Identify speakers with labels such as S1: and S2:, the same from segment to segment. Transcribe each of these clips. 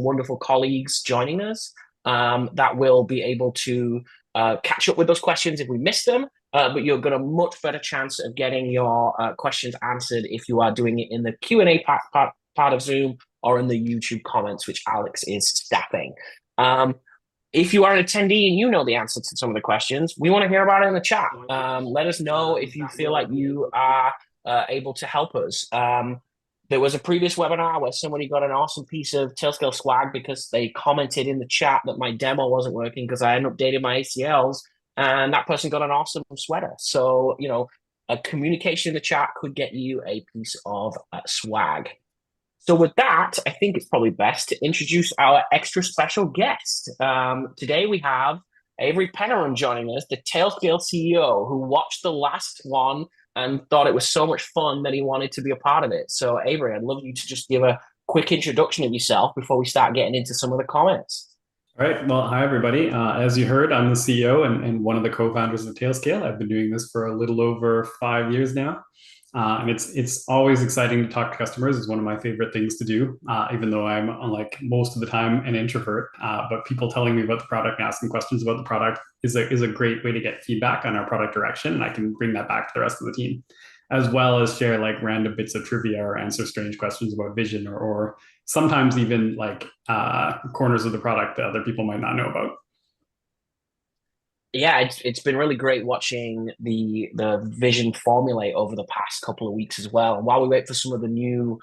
S1: wonderful colleagues joining us that will be able to catch up with those questions if we miss them. But you're got a much better chance of getting your questions answered if you are doing it in the Q&A part of Zoom or in the YouTube comments, which Alex is staffing. If you are an attendee and you know the answer to some of the questions, we want to hear about it in the chat. Let us know if you feel like you are able to help us. There was a previous webinar where somebody got an awesome piece of Tailscale swag because they commented in the chat that my demo wasn't working because I hadn't updated my ACLs, and that person got an awesome sweater. So, a communication in the chat could get you a piece of swag. So with that, I think it's probably best to introduce our extra special guest. Today we have Avery Penneran joining us, the Tailscale CEO, who watched the last one and thought it was so much fun that he wanted to be a part of it. So Avery, I'd love you to just give a quick introduction of yourself before we start getting into some of the comments.
S2: All right. Well, hi, everybody. As you heard, I'm the CEO and one of the co-founders of Tailscale. I've been doing this for a little over 5 years now. And it's always exciting to talk to customers. It's one of my favorite things to do, even though I'm, like most of the time, an introvert. But people telling me about the product and asking questions about the product is a great way to get feedback on our product direction. And I can bring that back to the rest of the team, as well as share like random bits of trivia or answer strange questions about vision or sometimes even like corners of the product that other people might not know about.
S1: Yeah, it's been really great watching the vision formulate over the past couple of weeks as well. And while we wait for some of the new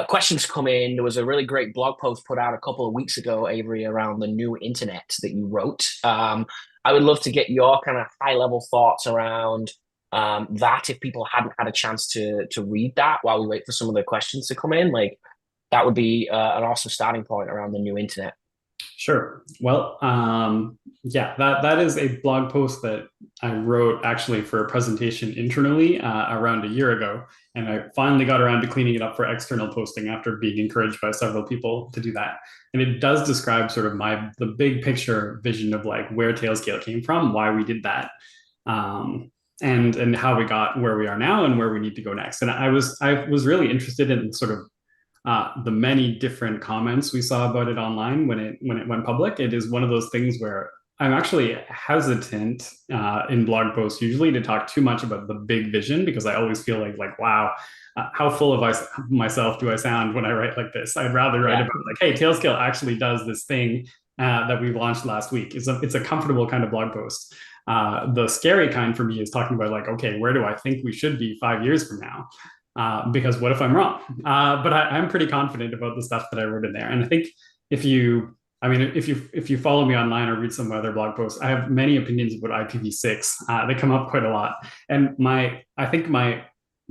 S1: questions to come in, there was a really great blog post put out a couple of weeks ago, Avery, around the new internet that you wrote. I would love to get your kind of high level thoughts around that if people hadn't had a chance to read that while we wait for some of the questions to come in. Like that would be an awesome starting point around the new internet.
S2: Sure. Well, yeah, that is a blog post that I wrote actually for a presentation internally around a year ago. And I finally got around to cleaning it up for external posting after being encouraged by several people to do that. And it does describe sort of the big picture vision of like where Tailscale came from, why we did that, and how we got where we are now and where we need to go next. And I was really interested in sort of the many different comments we saw about it online when it went public. It is one of those things where I'm actually hesitant in blog posts usually to talk too much about the big vision because I always feel like wow, how full of myself do I sound when I write like this? I'd rather write about like, hey, Tailscale actually does this thing that we launched last week. It's a comfortable kind of blog post. The scary kind for me is talking about like, okay, where do I think we should be 5 years from now? Because what if I'm wrong? But I'm pretty confident about the stuff that I wrote in there. And I think if you follow me online or read some of my other blog posts, I have many opinions about IPv6. They come up quite a lot. And I think my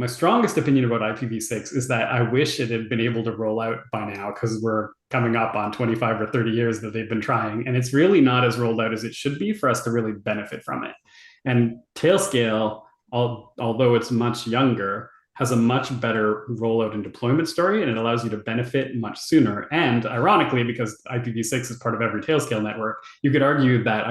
S2: strongest opinion about IPv6 is that I wish it had been able to roll out by now because we're coming up on 25 or 30 years that they've been trying. And it's really not as rolled out as it should be for us to really benefit from it. And Tailscale, although it's much younger, has a much better rollout and deployment story, and it allows you to benefit much sooner. And ironically, because IPv6 is part of every Tailscale network, you could argue that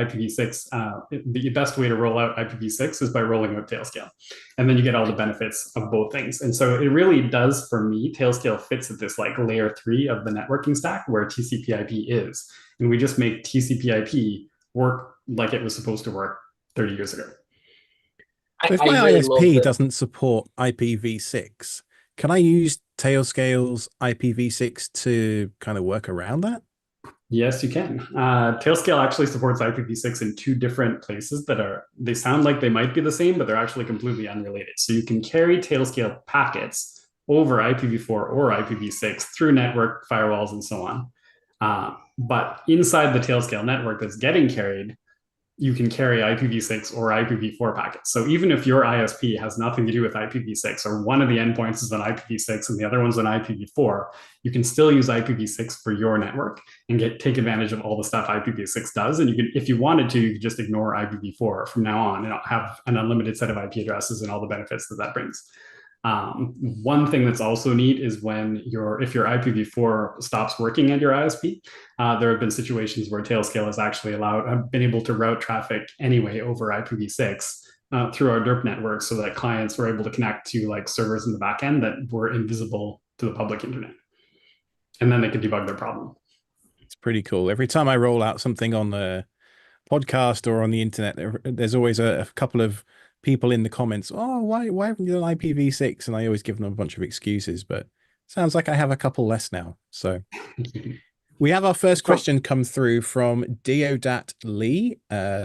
S2: the best way to roll out IPv6 is by rolling out Tailscale. And then you get all the benefits of both things. And so it really does, for me, Tailscale fits at this like layer 3 of the networking stack where TCP/IP is. And we just make TCP/IP work like it was supposed to work 30 years ago.
S3: So if my ISP doesn't support IPv6, can I use Tailscale's IPv6 to kind of work around that?
S2: Yes, you can. Tailscale actually supports IPv6 in 2 different places they sound like they might be the same, but they're actually completely unrelated. So you can carry Tailscale packets over IPv4 or IPv6 through network firewalls and so on. But inside the Tailscale network that's getting carried, you can carry IPv6 or IPv4 packets. So even if your ISP has nothing to do with IPv6 or one of the endpoints is on IPv6 and the other one's on IPv4, you can still use IPv6 for your network and take advantage of all the stuff IPv6 does. And you can, if you wanted to, you could just ignore IPv4 from now on and have an unlimited set of IP addresses and all the benefits that brings. One thing that's also neat is if your IPv4 stops working at your ISP, there have been situations where Tailscale has actually been able to route traffic anyway over IPv6 through our DERP network so that clients were able to connect to like servers in the backend that were invisible to the public internet. And then they could debug their problem.
S3: pretty cool. Every time I roll out something on the podcast or on the internet, there's always a couple of people in the comments. Oh, why haven't you done IPv6? And I always give them a bunch of excuses, but sounds like I have a couple less now. So we have our first question come through from Deodat Lee,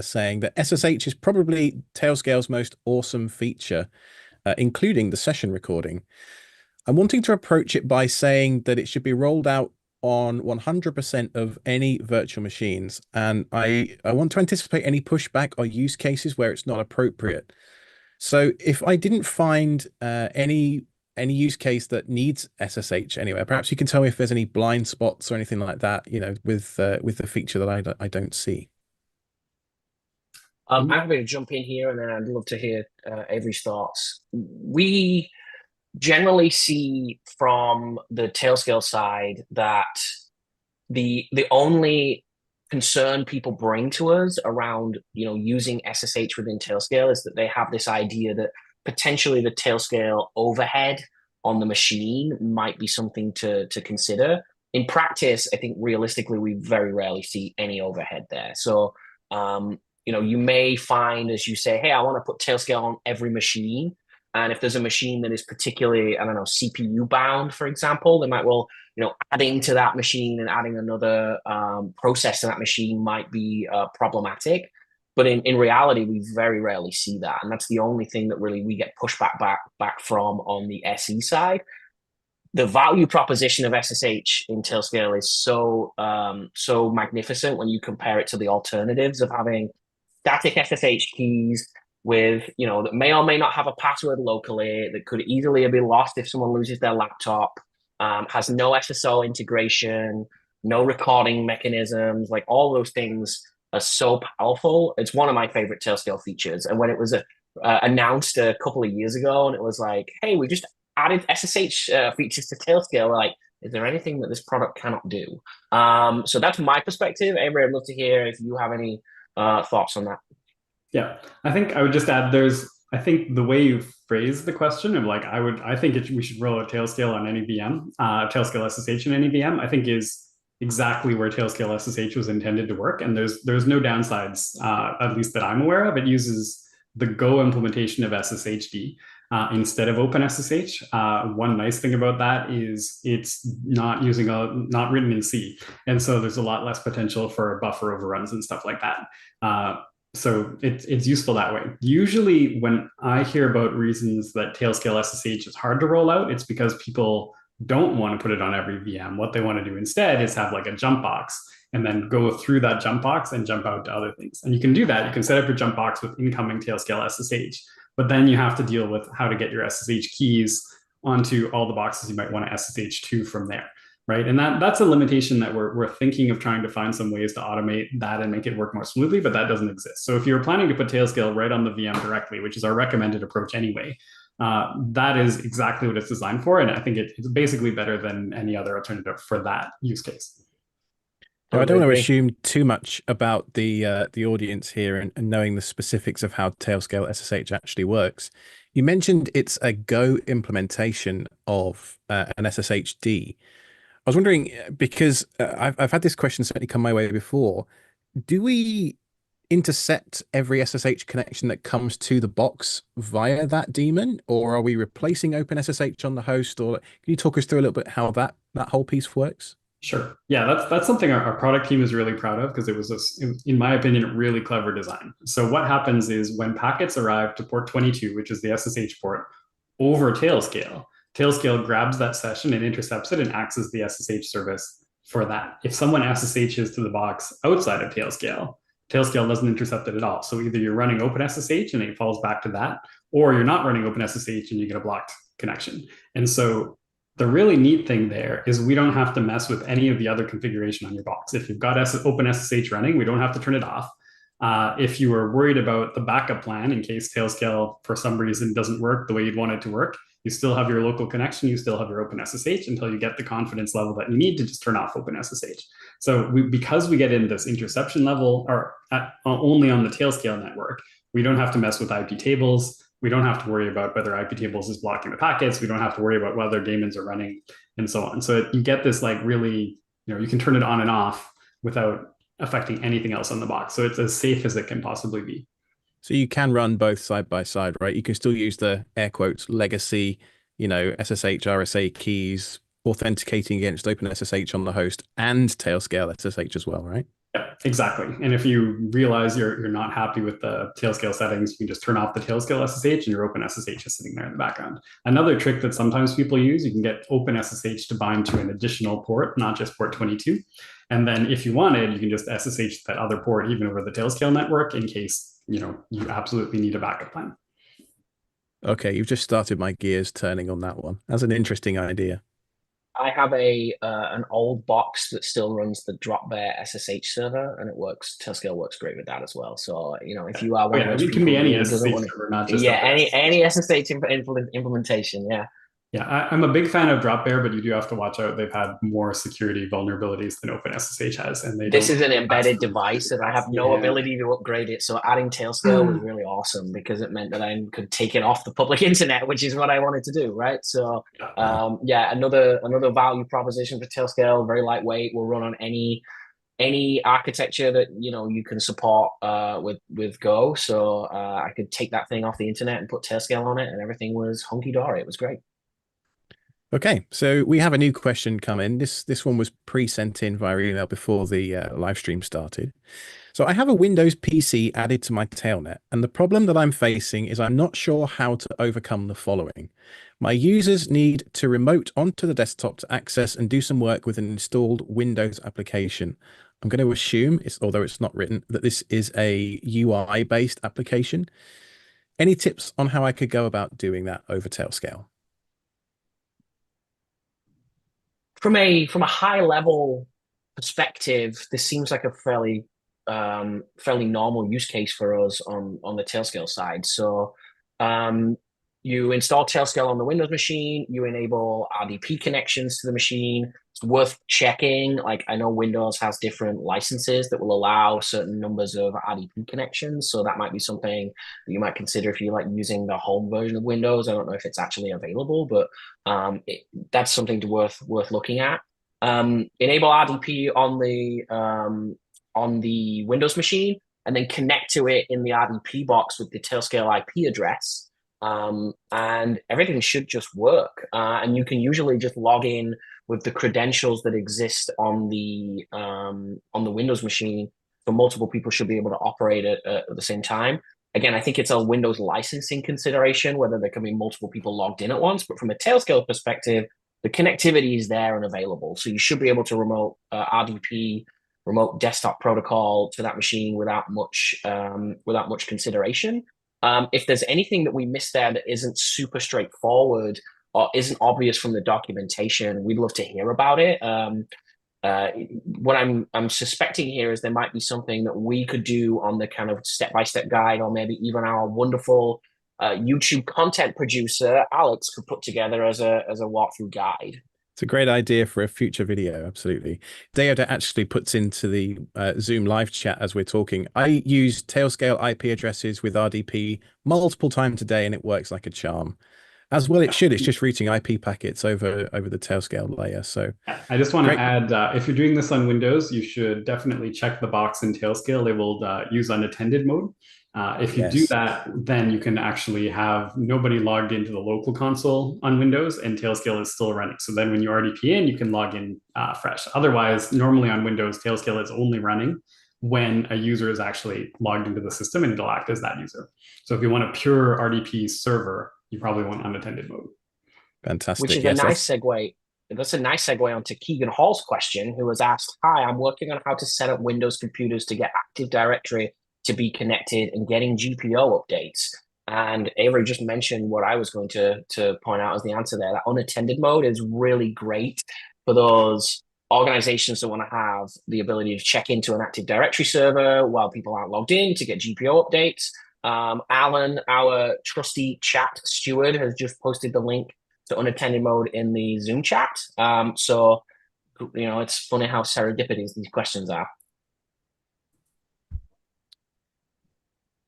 S3: saying that SSH is probably Tailscale's most awesome feature, including the session recording. I'm wanting to approach it by saying that it should be rolled out on 100% of any virtual machines. And I want to anticipate any pushback or use cases where it's not appropriate. So if I didn't find any use case that needs SSH anywhere, perhaps you can tell me if there's any blind spots or anything like that, with the feature that I don't see.
S1: I'm going to jump in here, and then I'd love to hear Avery's thoughts. We generally see from the Tailscale side that the only concern people bring to us around using SSH within Tailscale is that they have this idea that potentially the Tailscale overhead on the machine might be something to consider. In practice, I think realistically we very rarely see any overhead there. So you may find, as you say, hey, I want to put Tailscale on every machine. And if there's a machine that is particularly, I don't know, CPU bound, for example, they might, adding to that machine and adding another process to that machine might be problematic. But in reality, we very rarely see that. And that's the only thing that really we get pushback back from on the SE side. The value proposition of SSH in Tailscale is so magnificent when you compare it to the alternatives of having static SSH keys with, that may or may not have a password locally, that could easily be lost if someone loses their laptop, has no SSO integration, no recording mechanisms, like all those things are so powerful. It's one of my favorite Tailscale features. And when it was announced a couple of years ago, and it was like, hey, we just added SSH features to Tailscale, we're like, is there anything that this product cannot do? So that's my perspective. Avery, I'd love to hear if you have any thoughts on that.
S2: Yeah, I think I would just add I think the way you phrase the question of like, I think we should roll a Tailscale on any VM, Tailscale SSH in any VM, I think is exactly where Tailscale SSH was intended to work. And there's no downsides, at least that I'm aware of. It uses the Go implementation of SSHD instead of OpenSSH. One nice thing about that is it's not written in C. And so there's a lot less potential for buffer overruns and stuff like that. So it's useful that way. Usually when I hear about reasons that Tailscale SSH is hard to roll out, it's because people don't want to put it on every VM. What they want to do instead is have like a jump box and then go through that jump box and jump out to other things. And you can do that. You can set up your jump box with incoming Tailscale SSH, but then you have to deal with how to get your SSH keys onto all the boxes you might want to SSH to from there. Right. And that's a limitation that we're thinking of trying to find some ways to automate that and make it work more smoothly, but that doesn't exist. So if you're planning to put Tailscale right on the VM directly, which is our recommended approach anyway, that is exactly what it's designed for. And I think it's basically better than any other alternative for that use case.
S3: Now, I don't want to assume too much about the audience here and knowing the specifics of how Tailscale SSH actually works. You mentioned it's a Go implementation of an SSHD. I was wondering, because I've had this question certainly come my way before, do we intercept every SSH connection that comes to the box via that daemon, or are we replacing OpenSSH on the host? Or can you talk us through a little bit how that whole piece works?
S2: Sure. Yeah, that's something our product team is really proud of because it was, in my opinion, a really clever design. So what happens is when packets arrive to port 22, which is the SSH port, over Tailscale, Tailscale grabs that session and intercepts it and acts as the SSH service for that. If someone SSHs to the box outside of Tailscale, Tailscale doesn't intercept it at all. So either you're running OpenSSH and it falls back to that, or you're not running OpenSSH and you get a blocked connection. And so the really neat thing there is we don't have to mess with any of the other configuration on your box. If you've got OpenSSH running, we don't have to turn it off. If you were worried about the backup plan in case Tailscale for some reason doesn't work the way you'd want it to work, you still have your local connection, you still have your OpenSSH until you get the confidence level that you need to just turn off OpenSSH. So because we get in this interception level or only on the Tailscale network, we don't have to mess with IP tables. We don't have to worry about whether IP tables is blocking the packets. We don't have to worry about whether daemons are running and so on. So you get this like really, you can turn it on and off without affecting anything else on the box. So it's as safe as it can possibly be.
S3: So you can run both side by side, right? You can still use the air quotes legacy, SSH, RSA keys, authenticating against OpenSSH on the host and Tailscale SSH as well, right?
S2: Yeah, exactly. And if you realize you're not happy with the Tailscale settings, you can just turn off the Tailscale SSH and your OpenSSH is sitting there in the background. Another trick that sometimes people use, you can get OpenSSH to bind to an additional port, not just port 22. And then if you wanted, you can just SSH that other port even over the Tailscale network in case, you absolutely need a backup plan.
S3: Okay, you've just started my gears turning on that one. That's an interesting idea.
S1: I have an old box that still runs the Dropbear SSH server, and it works. Tailscale works great with that as well. So if you are one of those
S2: it
S1: people
S2: can be
S1: who
S2: any
S1: really doesn't
S2: SSH
S1: want
S2: server, not
S1: to,
S2: just
S1: yeah,
S2: OpenSSH.
S1: any SSH implementation, yeah.
S2: Yeah, I'm a big fan of Dropbear, but you do have to watch out. They've had more security vulnerabilities than OpenSSH has, and they
S1: This
S2: don't.
S1: is an embedded device, and I have no ability to upgrade it. So adding Tailscale was really awesome because it meant that I could take it off the public internet, which is what I wanted to do, right? So another value proposition for Tailscale, very lightweight, will run on any architecture that you can support with Go. So I could take that thing off the internet and put Tailscale on it, and everything was hunky dory. It was great.
S3: Okay, so we have a new question come in. This one was pre-sent in via email before the live stream started. So I have a Windows PC added to my Tailnet, and the problem that I'm facing is I'm not sure how to overcome the following. My users need to remote onto the desktop to access and do some work with an installed Windows application. I'm going to assume, although it's not written, that this is a UI-based application. Any tips on how I could go about doing that over Tailscale?
S1: From a high level perspective, this seems like a fairly normal use case for us on the Tailscale side. So you install Tailscale on the Windows machine, you enable RDP connections to the machine. It's worth checking. Like, I know Windows has different licenses that will allow certain numbers of RDP connections. So that might be something that you might consider if you like using the home version of Windows. I don't know if it's actually available, but that's something worth looking at. Enable RDP on the Windows machine, and then connect to it in the RDP box with the Tailscale IP address. And everything should just work. And you can usually just log in with the credentials that exist on the Windows machine. So multiple people should be able to operate it at the same time. Again, I think it's a Windows licensing consideration, whether there can be multiple people logged in at once. But from a Tailscale perspective, the connectivity is there and available. So you should be able to remote RDP, remote desktop protocol to that machine without much consideration. If there's anything that we missed there that isn't super straightforward or isn't obvious from the documentation, we'd love to hear about it. What I'm suspecting here is there might be something that we could do on the kind of step-by-step guide, or maybe even our wonderful YouTube content producer Alex could put together as a walkthrough guide.
S3: It's a great idea for a future video, absolutely. Deoda actually puts into the Zoom live chat as we're talking. I use Tailscale IP addresses with RDP multiple times a day, and it works like a charm. As well, it should. It's just routing IP packets over the Tailscale layer. So
S2: I just want to add, if you're doing this on Windows, you should definitely check the box in Tailscale. They will use unattended mode. If you do that, then you can actually have nobody logged into the local console on Windows, and Tailscale is still running. So then when you RDP in, you can log in fresh. Otherwise, normally on Windows, Tailscale is only running when a user is actually logged into the system, and it'll act as that user. So if you want a pure RDP server, you probably want unattended mode.
S3: Fantastic.
S1: Which is a nice segue. That's a nice segue onto Keegan Hall's question, who has asked, "Hi, I'm working on how to set up Windows computers to get Active Directory to be connected and getting GPO updates." And Avery just mentioned what I was going to point out as the answer there. That unattended mode is really great for those organizations that want to have the ability to check into an Active Directory server while people aren't logged in to get GPO updates. Alan, our trusty chat steward, has just posted the link to unattended mode in the Zoom chat. So, it's funny how serendipitous these questions are.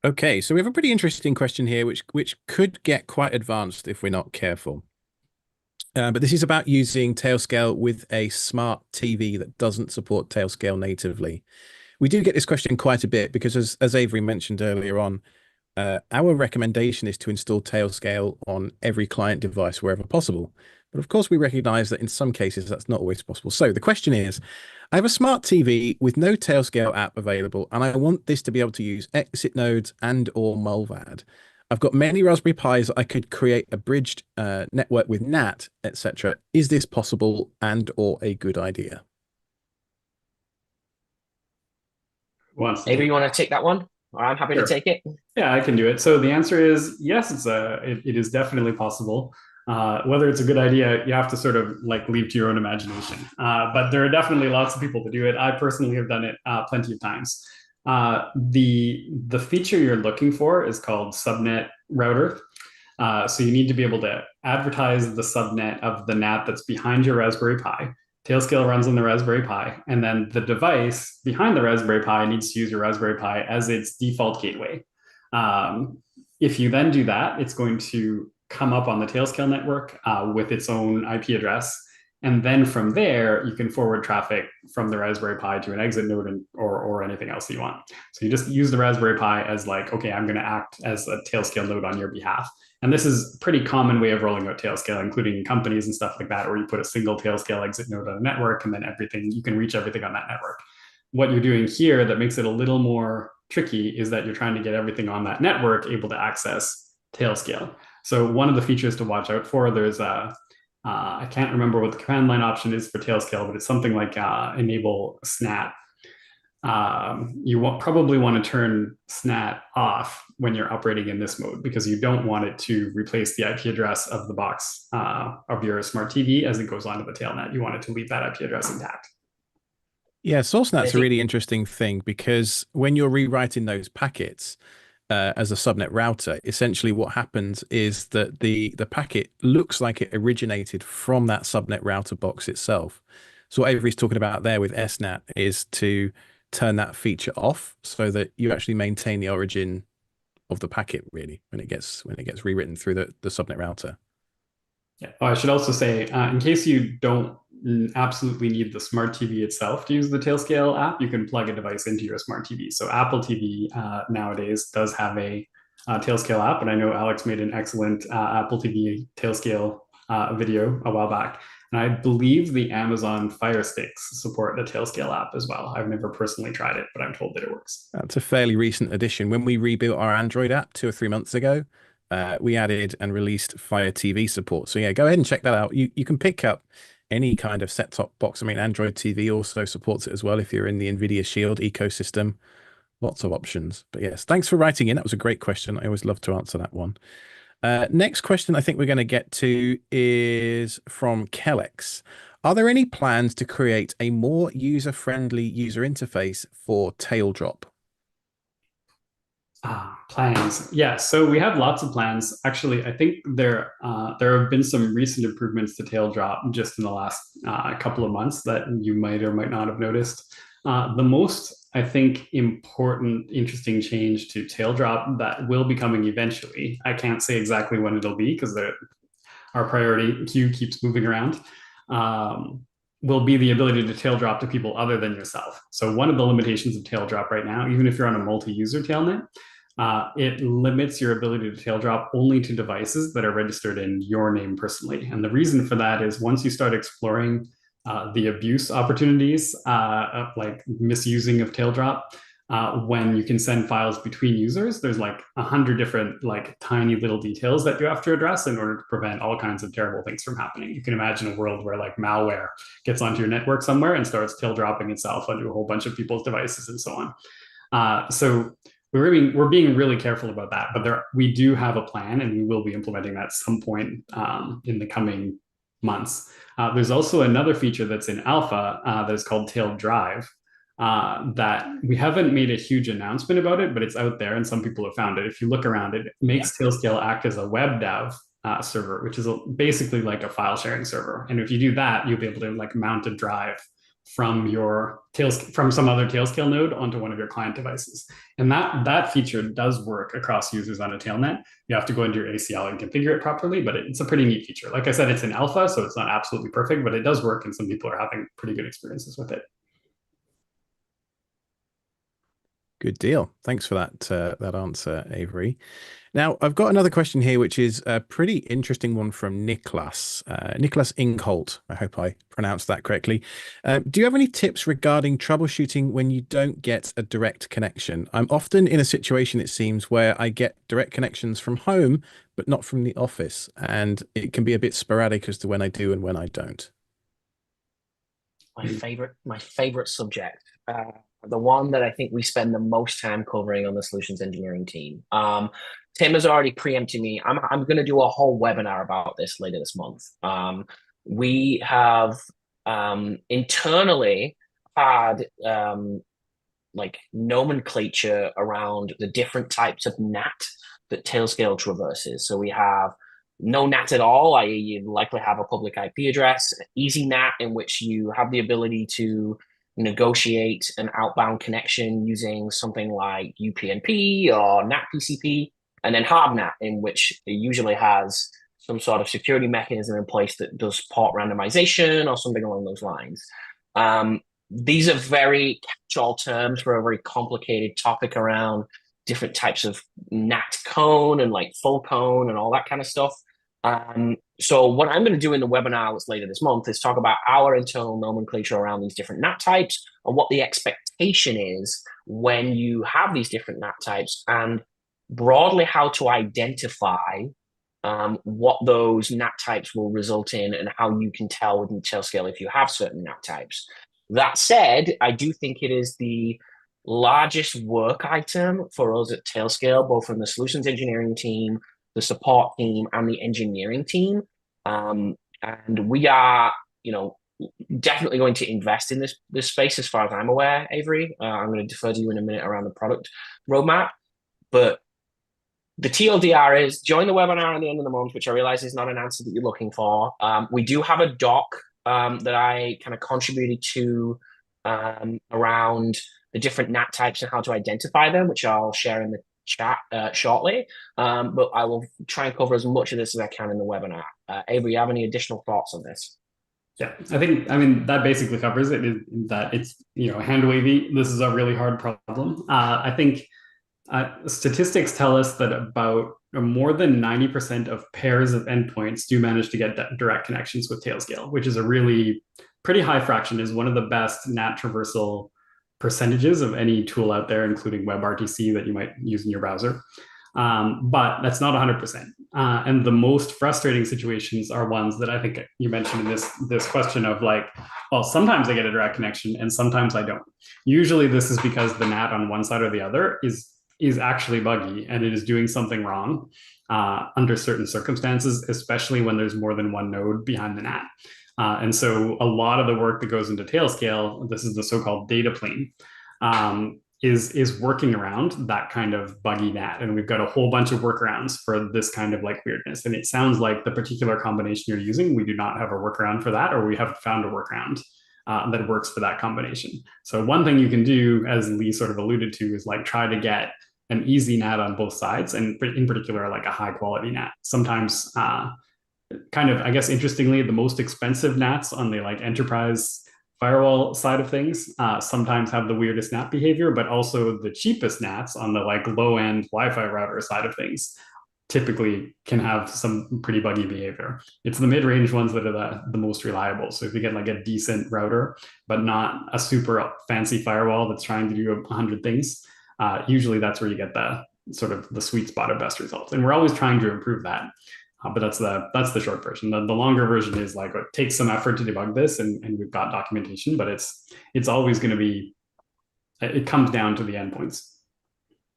S3: Okay, so we have a pretty interesting question here, which could get quite advanced if we're not careful. But this is about using Tailscale with a smart TV that doesn't support Tailscale natively. We do get this question quite a bit because, as Avery mentioned earlier on, our recommendation is to install Tailscale on every client device wherever possible. But of course, we recognize that in some cases that's not always possible. So the question is, I have a smart TV with no Tailscale app available, and I want this to be able to use exit nodes and or Mulvad. I've got many Raspberry Pis that I could create a bridged network with NAT, etc. Is this possible and or a good idea?
S1: Maybe you want to take that one? I'm happy to take it.
S2: Yeah, I can do it. So the answer is yes, it is definitely possible. Whether it's a good idea, you have to sort of like leave to your own imagination. But there are definitely lots of people that do it. I personally have done it plenty of times. The feature you're looking for is called subnet router. So you need to be able to advertise the subnet of the NAT that's behind your Raspberry Pi. Tailscale runs on the Raspberry Pi, and then the device behind the Raspberry Pi needs to use your Raspberry Pi as its default gateway. If you then do that, it's going to come up on the Tailscale network with its own IP address. And then from there, you can forward traffic from the Raspberry Pi to an exit node or anything else that you want. So you just use the Raspberry Pi as like, okay, I'm going to act as a Tailscale node on your behalf. And this is a pretty common way of rolling out Tailscale, including companies and stuff like that, where you put a single Tailscale exit node on a network, and then you can reach everything on that network. What you're doing here that makes it a little more tricky is that you're trying to get everything on that network able to access Tailscale. So one of the features to watch out for, there's I can't remember what the command line option is for Tailscale, but it's something like enable SNAT. You probably want to turn SNAT off when you're operating in this mode, because you don't want it to replace the IP address of the box of your smart TV as it goes onto the tailnet. You want it to leave that IP address intact.
S3: Yeah, SourceNet's a really interesting thing, because when you're rewriting those packets as a subnet router, essentially what happens is that the packet looks like it originated from that subnet router box itself. So what Avery's talking about there with SNAT is to turn that feature off so that you actually maintain the origin of the packet really when it gets rewritten through the subnet router.
S2: Yeah. Oh, I should also say, in case you don't absolutely need the smart TV itself to use the Tailscale app, you can plug a device into your smart TV. So Apple TV nowadays does have a Tailscale app, and I know Alex made an excellent Apple TV Tailscale video a while back. And I believe the Amazon Fire Sticks support the Tailscale app as well. I've never personally tried it, but I'm told that it works.
S3: That's a fairly recent addition. When we rebuilt our Android app 2 or 3 months ago, we added and released Fire TV support. So yeah, go ahead and check that out. You can pick up any kind of set-top box. I mean, Android TV also supports it as well if you're in the NVIDIA Shield ecosystem. Lots of options. But yes, thanks for writing in. That was a great question. I always love to answer that one. Next question I think we're going to get to is from Kellex. Are there any plans to create a more user-friendly user interface for Taildrop?
S2: Plans. Yeah, so we have lots of plans. Actually, I think there have been some recent improvements to Taildrop just in the last couple of months that you might or might not have noticed. The most, I think, important, interesting change to Taildrop that will be coming eventually, I can't say exactly when it'll be because our priority queue keeps moving around, will be the ability to Taildrop to people other than yourself. So one of the limitations of Taildrop right now, even if you're on a multi-user tailnet, it limits your ability to Taildrop only to devices that are registered in your name personally. And the reason for that is once you start exploring the abuse opportunities, like misusing of Taildrop, when you can send files between users, there's like 100 different like tiny little details that you have to address in order to prevent all kinds of terrible things from happening. You can imagine a world where like malware gets onto your network somewhere and starts Taildropping itself onto a whole bunch of people's devices and so on. So we're being really careful about that, but we do have a plan, and we will be implementing that at some point in the coming months. There's also another feature that's in alpha that is called Tail Drive that we haven't made a huge announcement about it, but it's out there and some people have found it. If you look around, it makes Tailscale act as a web dev server, which is basically like a file sharing server. And if you do that, you'll be able to like mount a drive from from some other Tailscale node onto one of your client devices. And that feature does work across users on a tailnet. You have to go into your ACL and configure it properly, but it's a pretty neat feature. Like I said, it's in alpha, so it's not absolutely perfect, but it does work, and some people are having pretty good experiences with it.
S3: Good deal. Thanks for that answer, Avery. Now, I've got another question here, which is a pretty interesting one from Niklas. Niklas Ingholt. I hope I pronounced that correctly. Do you have any tips regarding troubleshooting when you don't get a direct connection? I'm often in a situation, it seems, where I get direct connections from home, but not from the office. And it can be a bit sporadic as to when I do and when I don't.
S1: My favorite subject. The one that I think we spend the most time covering on the solutions engineering team. Tim has already preempted me. I'm going to do a whole webinar about this later this month. We have internally had like nomenclature around the different types of NAT that Tailscale traverses. So we have no NAT at all, i.e. you likely have a public IP address, easy NAT in which you have the ability to negotiate an outbound connection using something like UPnP or NAT PCP, and then hard NAT in which it usually has some sort of security mechanism in place that does port randomization or something along those lines. These are very catch-all terms for a very complicated topic around different types of NAT cone and like full cone and all that kind of stuff. So what I'm going to do in the webinar later this month is talk about our internal nomenclature around these different NAT types and what the expectation is when you have these different NAT types, and broadly how to identify what those NAT types will result in and how you can tell within Tailscale if you have certain NAT types. That said, I do think it is the largest work item for us at Tailscale, both from the solutions engineering team, the support team, and the engineering team. And we are, definitely going to invest in this space as far as I'm aware, Avery. I'm going to defer to you in a minute around the product roadmap. But the TLDR is join the webinar at the end of the month, which I realize is not an answer that you're looking for. We do have a doc that I kind of contributed to around the different NAT types and how to identify them, which I'll share in the chat shortly. But I will try and cover as much of this as I can in the webinar. Avery, you have any additional thoughts on this?
S2: Yeah, I mean, that basically covers it, that it's, hand wavy. This is a really hard problem. I think statistics tell us that about more than 90% of pairs of endpoints do manage to get direct connections with Tailscale, which is a really pretty high fraction, is one of the best NAT traversal percentages of any tool out there, including WebRTC that you might use in your browser. But that's not 100%. And the most frustrating situations are ones that I think you mentioned in this question of like, well, sometimes I get a direct connection and sometimes I don't. Usually this is because the NAT on one side or the other is actually buggy and it is doing something wrong under certain circumstances, especially when there's more than one node behind the NAT. And so a lot of the work that goes into Tailscale, this is the so-called data plane, is working around that kind of buggy NAT. And we've got a whole bunch of workarounds for this kind of like weirdness. And it sounds like the particular combination you're using, we do not have a workaround for that, or we haven't found a workaround that works for that combination. So one thing you can do, as Lee sort of alluded to, is like try to get an easy NAT on both sides, and in particular, like a high quality NAT. Sometimes kind of, I guess, interestingly, the most expensive NATs on the like enterprise firewall side of things sometimes have the weirdest NAT behavior, but also the cheapest NATs on the like low end Wi-Fi router side of things typically can have some pretty buggy behavior. It's the mid-range ones that are the most reliable. So if you get like a decent router, but not a super fancy firewall that's trying to do 100 things, usually that's where you get the sort of the sweet spot of best results. And we're always trying to improve that. But that's the short version. The longer version is like, it takes some effort to debug this, and we've got documentation, but it's always going to be, it comes down to the endpoints.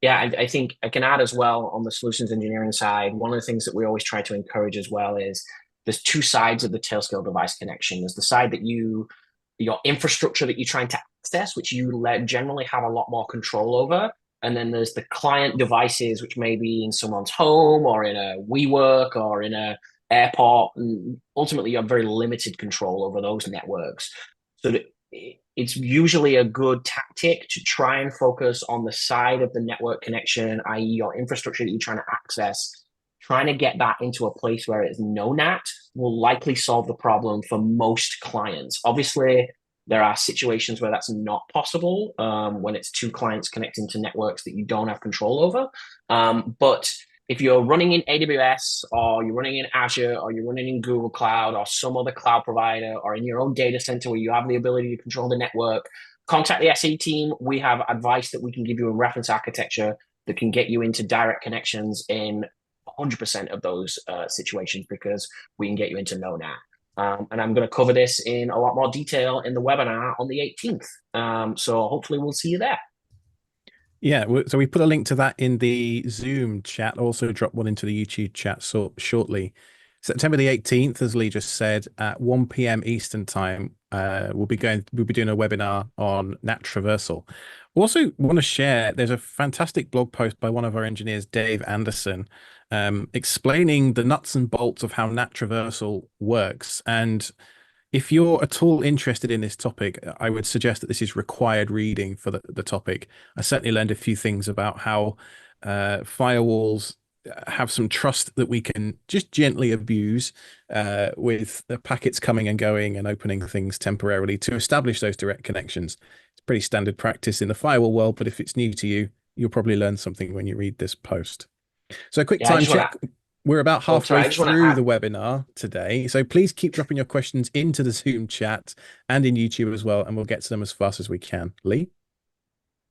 S1: Yeah, I think I can add as well on the solutions engineering side, one of the things that we always try to encourage as well is there's two sides of the Tailscale device connection. There's the side that your infrastructure that you're trying to access, which you generally have a lot more control over. And then there's the client devices, which may be in someone's home or in a WeWork or in an airport. And ultimately, you have very limited control over those networks. So it's usually a good tactic to try and focus on the side of the network connection, i.e., your infrastructure that you're trying to access. Trying to get that into a place where it's no NAT will likely solve the problem for most clients. Obviously, there are situations where that's not possible when it's two clients connecting to networks that you don't have control over. But if you're running in AWS or you're running in Azure or you're running in Google Cloud or some other cloud provider or in your own data center where you have the ability to control the network, contact the SE team. We have advice that we can give you in reference architecture that can get you into direct connections in 100% of those situations because we can get you into no NAT. And I'm going to cover this in a lot more detail in the webinar on the 18th. So hopefully we'll see you there.
S3: Yeah, so we put a link to that in the Zoom chat. Also drop one into the YouTube chat shortly. September the 18th, as Lee just said, at 1 p.m. Eastern time, we'll be doing a webinar on NAT traversal. Also want to share, there's a fantastic blog post by one of our engineers, Dave Anderson, explaining the nuts and bolts of how NAT traversal works. And if you're at all interested in this topic, I would suggest that this is required reading for the topic. I certainly learned a few things about how firewalls have some trust that we can just gently abuse with the packets coming and going and opening things temporarily to establish those direct connections. It's pretty standard practice in the firewall world, but if it's new to you, you'll probably learn something when you read this post. So a quick time check. We're about halfway through the webinar today. So please keep dropping your questions into the Zoom chat and in YouTube as well, and we'll get to them as fast as we can. Lee?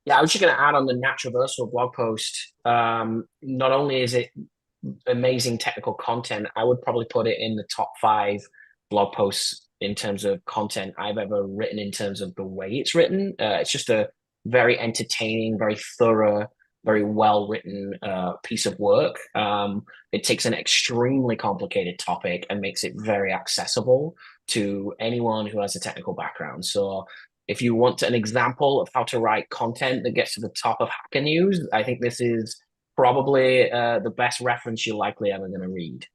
S1: Yeah, I was just going to add on the NAT traversal blog post. Not only is it amazing technical content, I would probably put it in the top 5 blog posts in terms of content I've ever written in terms of the way it's written. It's just a very entertaining, very thorough, very well-written piece of work. It takes an extremely complicated topic and makes it very accessible to anyone who has a technical background. So if you want an example of how to write content that gets to the top of Hacker News, I think this is probably the best reference you're likely ever going to read.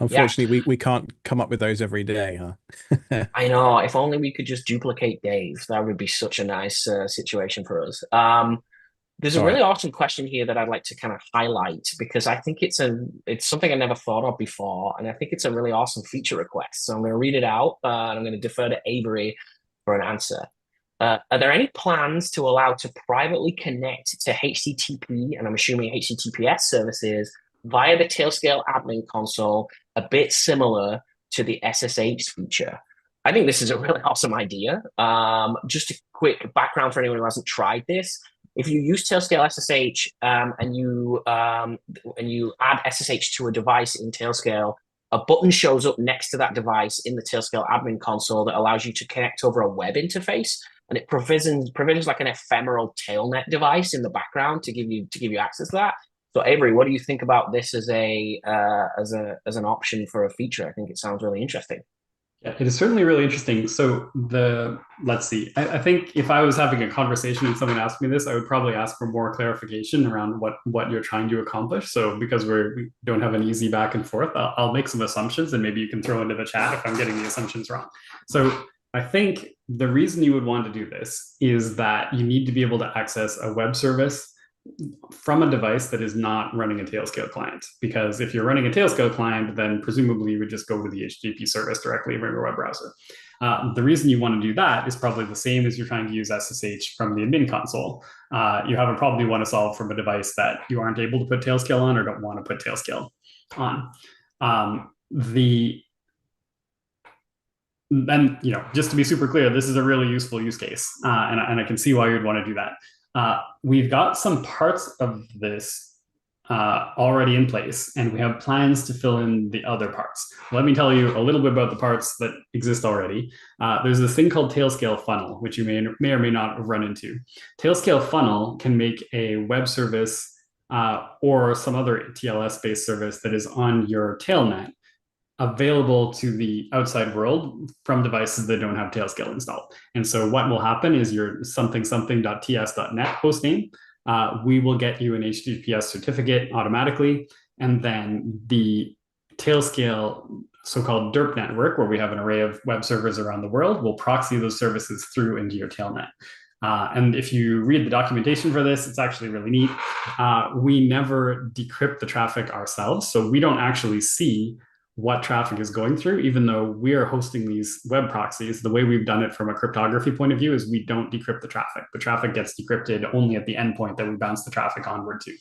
S3: Unfortunately, we can't come up with those every day, huh?
S1: I know. If only we could just duplicate Dave, that would be such a nice situation for us. There's a really awesome question here that I'd like to kind of highlight because I think it's something I never thought of before, and I think it's a really awesome feature request. So I'm going to read it out, and I'm going to defer to Avery for an answer. Are there any plans to allow to privately connect to HTTP, and I'm assuming HTTPS services, via the Tailscale admin console, a bit similar to the SSH feature? I think this is a really awesome idea. Just a quick background for anyone who hasn't tried this. If you use Tailscale SSH and you add SSH to a device in Tailscale, a button shows up next to that device in the Tailscale admin console that allows you to connect over a web interface, and it provisions like an ephemeral tailnet device in the background to give you access to that. So Avery, what do you think about this as an option for a feature? I think it sounds really interesting.
S2: Yeah, it is certainly really interesting. So let's see. I think if I was having a conversation and someone asked me this, I would probably ask for more clarification around what you're trying to accomplish. So because we don't have an easy back and forth, I'll make some assumptions and maybe you can throw into the chat if I'm getting the assumptions wrong. So I think the reason you would want to do this is that you need to be able to access a web service from a device that is not running a Tailscale client. Because if you're running a Tailscale client, then presumably you would just go to the HTTP service directly from your web browser. The reason you want to do that is probably the same as you're trying to use SSH from the admin console. You have a problem you want to solve from a device that you aren't able to put Tailscale on or don't want to put Tailscale on. Then, just to be super clear, this is a really useful use case, and I can see why you'd want to do that. We've got some parts of this already in place, and we have plans to fill in the other parts. Let me tell you a little bit about the parts that exist already. There's this thing called Tailscale Funnel, which you may or may not have run into. Tailscale Funnel can make a web service or some other TLS-based service that is on your tailnet available to the outside world from devices that don't have Tailscale installed. And so what will happen is your something.ts.net hostname, we will get you an HTTPS certificate automatically, and then the Tailscale so-called DERP network, where we have an array of web servers around the world. We'll proxy those services through into your tailnet. And if you read the documentation for this, it's actually really neat. We never decrypt the traffic ourselves, so we don't actually see what traffic is going through, even though we are hosting these web proxies. The way we've done it from a cryptography point of view is we don't decrypt the traffic. The traffic gets decrypted only at the endpoint that we bounce the traffic onward to,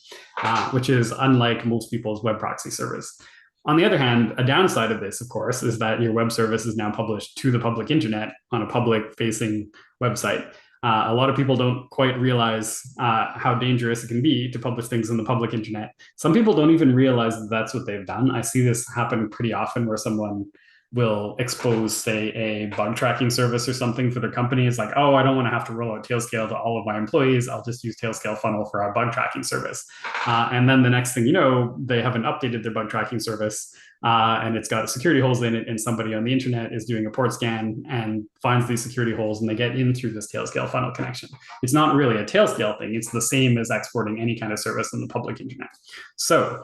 S2: which is unlike most people's web proxy service. On the other hand, a downside of this, of course, is that your web service is now published to the public internet on a public-facing website. A lot of people don't quite realize how dangerous it can be to publish things in the public internet. Some people don't even realize that that's what they've done. I see this happen pretty often where someone will expose, say, a bug tracking service or something for their company. It's like, oh, I don't want to have to roll out Tailscale to all of my employees. I'll just use Tailscale Funnel for our bug tracking service. And then the next thing you know, they haven't updated their bug tracking service and it's got security holes in it, and somebody on the internet is doing a port scan and finds these security holes, and they get in through this Tailscale Funnel connection. It's not really a Tailscale thing. It's the same as exporting any kind of service in the public internet. So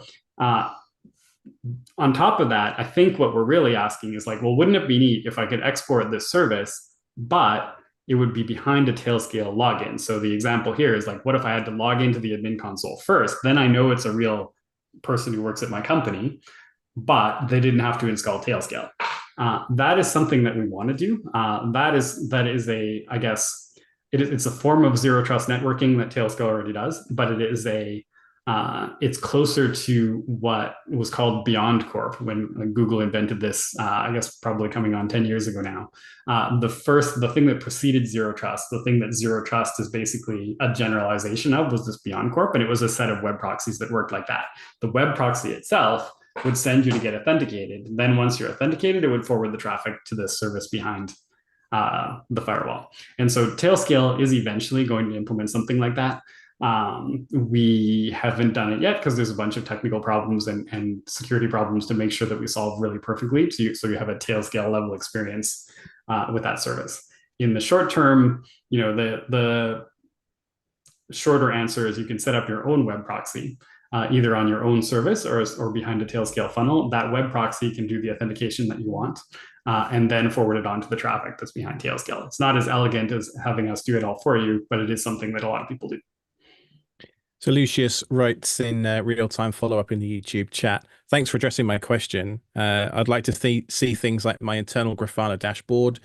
S2: on top of that, I think what we're really asking is like, well, wouldn't it be neat if I could export this service, but it would be behind a Tailscale login? So the example here is like, what if I had to log into the admin console first? Then I know it's a real person who works at my company, but they didn't have to install Tailscale. That is something that we want to do. That is a, I guess, it's a form of zero trust networking that Tailscale already does, but it is it's closer to what was called Beyond Corp when Google invented this, I guess probably coming on 10 years ago now. The thing that preceded zero trust, the thing that zero trust is basically a generalization of, was this Beyond Corp, and it was a set of web proxies that worked like that. The web proxy itself would send you to get authenticated. Then once you're authenticated, it would forward the traffic to the service behind the firewall. And so Tailscale is eventually going to implement something like that. We haven't done it yet because there's a bunch of technical problems and security problems to make sure that we solve really perfectly. So you have a Tailscale level experience with that service. In the short term, the shorter answer is you can set up your own web proxy, either on your own service or behind a Tailscale funnel. That web proxy can do the authentication that you want and then forward it on to the traffic that's behind Tailscale. It's not as elegant as having us do it all for you, but it is something that a lot of people do.
S3: So Lucius writes in real-time follow-up in the YouTube chat. Thanks for addressing my question. I'd like to see things like my internal Grafana dashboard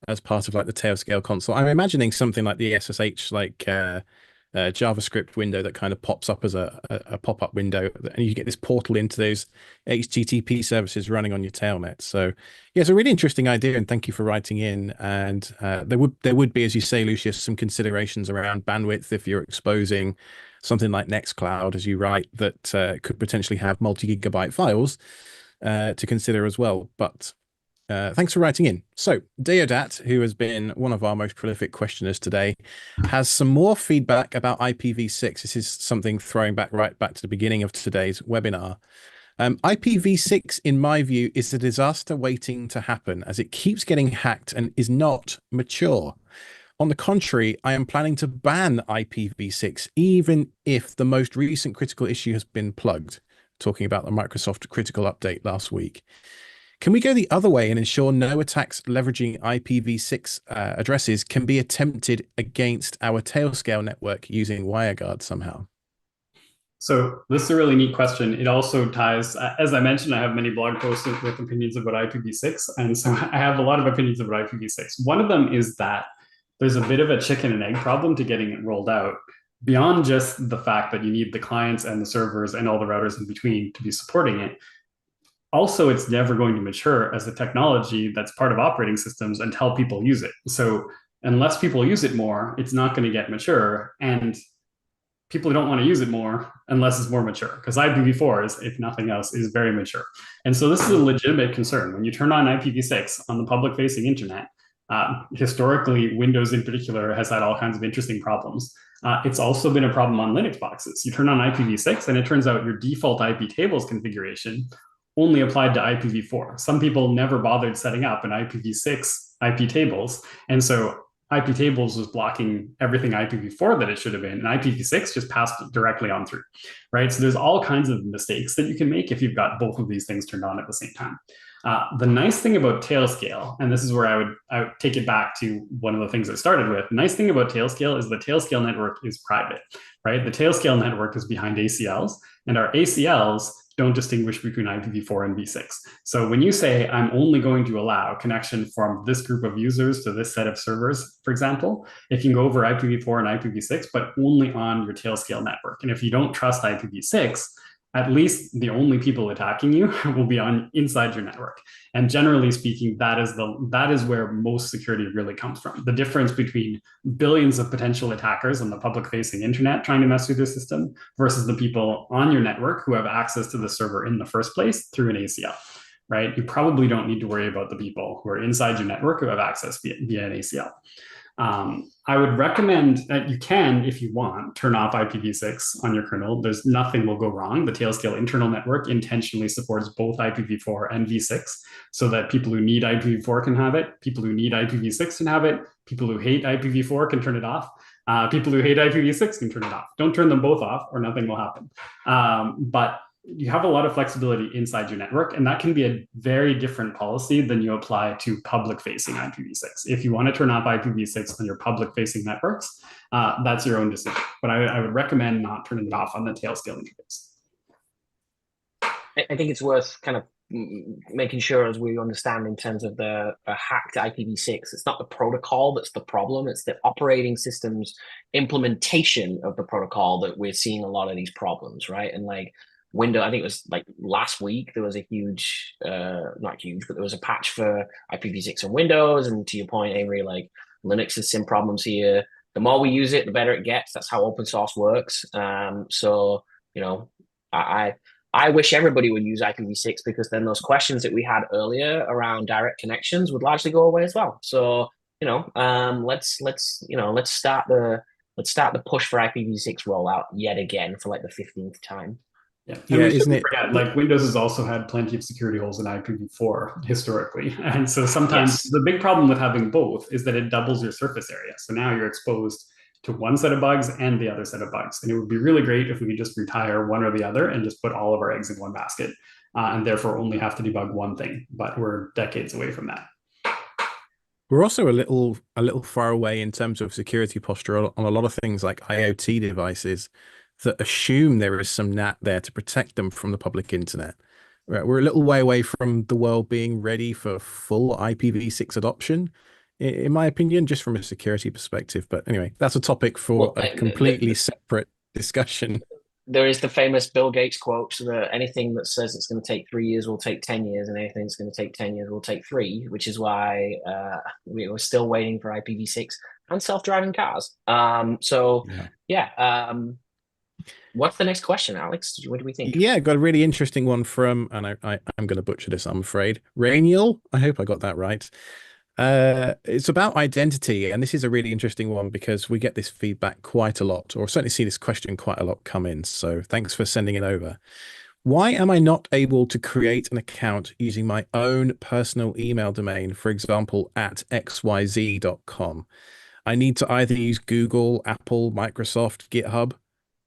S3: as part of like the Tailscale console. I'm imagining something like the SSH JavaScript window that kind of pops up as a pop-up window, and you get this portal into those HTTP services running on your tailnet. So yeah, it's a really interesting idea, and thank you for writing in. And there would be, as you say, Lucius, some considerations around bandwidth if you're exposing something like Nextcloud, as you write, that could potentially have multi-gigabyte files to consider as well. But thanks for writing in. So Deodat, who has been one of our most prolific questioners today, has some more feedback about IPv6. This is something throwing right back to the beginning of today's webinar. IPv6, in my view, is a disaster waiting to happen as it keeps getting hacked and is not mature. On the contrary, I am planning to ban IPv6, even if the most recent critical issue has been plugged, talking about the Microsoft critical update last week. Can we go the other way and ensure no attacks leveraging IPv6 addresses can be attempted against our Tailscale network using WireGuard somehow?
S2: So this is a really neat question. It also ties, as I mentioned, I have many blog posts with opinions about IPv6. And so I have a lot of opinions about IPv6. One of them is that there's a bit of a chicken and egg problem to getting it rolled out, beyond just the fact that you need the clients and the servers and all the routers in between to be supporting it. Also, it's never going to mature as a technology that's part of operating systems until people use it. So unless people use it more, it's not going to get mature. And people don't want to use it more unless it's more mature, because IPv4 is, if nothing else, is very mature. And so this is a legitimate concern. When you turn on IPv6 on the public-facing internet, historically, Windows in particular has had all kinds of interesting problems. It's also been a problem on Linux boxes. You turn on IPv6 and it turns out your default IP tables configuration only applied to IPv4. Some people never bothered setting up an IPv6 IP tables. And so IP tables was blocking everything IPv4 that it should have been, and IPv6 just passed directly on through, right? So there's all kinds of mistakes that you can make if you've got both of these things turned on at the same time. The nice thing about Tailscale, and this is where I would take it back to one of the things I started with. The nice thing about Tailscale is the Tailscale network is private, right? The Tailscale network is behind ACLs, and our ACLs don't distinguish between IPv4 and v6. So when you say I'm only going to allow connection from this group of users to this set of servers, for example, it can go over IPv4 and IPv6, but only on your Tailscale network. And if you don't trust IPv6, at least the only people attacking you will be on inside your network. And generally speaking, that is where most security really comes from. The difference between billions of potential attackers on the public facing internet trying to mess with your system versus the people on your network who have access to the server in the first place through an ACL, right? You probably don't need to worry about the people who are inside your network who have access via an ACL. I would recommend that you can, if you want, turn off IPv6 on your kernel. There's nothing will go wrong. The Tailscale internal network intentionally supports both IPv4 and v6 so that people who need IPv4 can have it, people who need IPv6 can have it, people who hate IPv4 can turn it off, people who hate IPv6 can turn it off. Don't turn them both off or nothing will happen. But you have a lot of flexibility inside your network, and that can be a very different policy than you apply to public-facing IPv6. If you want to turn off IPv6 on your public-facing networks, that's your own decision. But I would recommend not turning it off on the Tailscale interface.
S1: I think it's worth kind of making sure, as we understand in terms of the hacked IPv6, it's not the protocol that's the problem, it's the operating system's implementation of the protocol that we're seeing a lot of these problems, right? And like Windows, I think it was like last week, there was a huge, not huge, but there was a patch for IPv6 on Windows. And to your point, Avery, like Linux has some problems here. The more we use it, the better it gets. That's how open source works. So, you know, I wish everybody would use IPv6 because then those questions that we had earlier around direct connections would largely go away as well. So, you know, let's start the push for IPv6 rollout yet again for like the 15th time.
S2: Yeah,
S3: yeah, isn't it?
S2: Forget, like Windows has also had plenty of security holes in IPv4 historically. And so sometimes the big problem with having both is that it doubles your surface area. So now you're exposed to one set of bugs and the other set of bugs. And it would be really great if we could just retire one or the other and just put all of our eggs in one basket and therefore only have to debug one thing. But we're decades away from that.
S3: We're also a little far away in terms of security posture on a lot of things like IoT devices that assume there is some NAT there to protect them from the public internet. Right, we're a little way away from the world being ready for full IPv6 adoption, in my opinion, just from a security perspective. But anyway, that's a topic for a completely separate discussion.
S1: There is the famous Bill Gates quote that anything that says it's going to take 3 years will take 10 years, and anything that's going to take 10 years will take 3, which is why we were still waiting for IPv6 and self-driving cars. What's the next question, Alex? What do we think?
S3: Yeah, got a really interesting one from, and I'm going to butcher this, I'm afraid. Rainiel, I hope I got that right. It's about identity, and this is a really interesting one because we get this feedback quite a lot, or certainly see this question quite a lot come in. So thanks for sending it over. Why am I not able to create an account using my own personal email domain, for example, at xyz.com? I need to either use Google, Apple, Microsoft, GitHub.